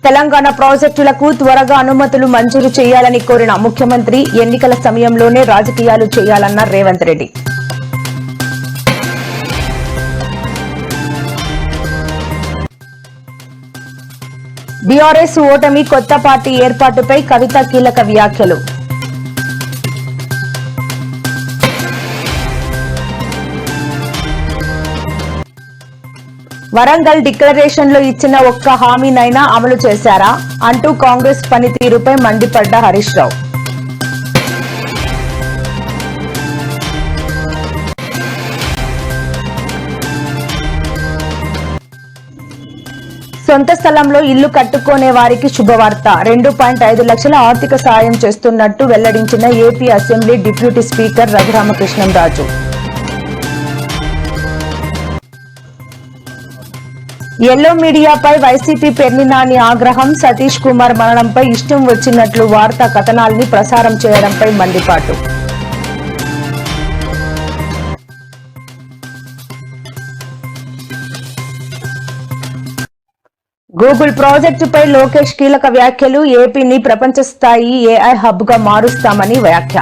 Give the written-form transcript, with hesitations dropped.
తెలంగాణ ప్రాజెక్టులకు త్వరగా అనుమతులు మంజూరు చేయాలని కోరిన ముఖ్యమంత్రి ఎన్నికల సమయంలోనే రాజకీయాలు చేయాలన్న రేవంత్ రెడ్డి. బీఆర్ఎస్ ఓటమి, కొత్త పార్టీ ఏర్పాటుపై కవిత కీలక వ్యాఖ్యలు. వరంగల్ డిక్లరేషన్ లో ఇచ్చిన ఒక్క హామీనైనా అమలు చేశారా అంటూ కాంగ్రెస్ పనితీరుపై మండిపడ్డ హరీష్ రావు. సొంత స్థలంలో ఇల్లు కట్టుకునే వారికి శుభవార్త. 2.5 లక్షల ఆర్థిక సాయం చేస్తున్నట్టు వెల్లడించిన AP assembly deputy speaker Raghuramakrishnamraju. Yellow మీడియాపై వైసీపీ పెర్నినాని ఆగ్రహం. సతీష్ కుమార్ మరణంపై ఇష్టం వచ్చినట్లు వార్తా కథనాల్ని ప్రసారం చేయడంపై మండిపాటు. గూగుల్ ప్రాజెక్టుపై లోకేష్ కీలక వ్యాఖ్యలు. ఏపీని ప్రపంచ స్థాయి ఏఐ హబ్ గా మారుస్తామని వ్యాఖ్య.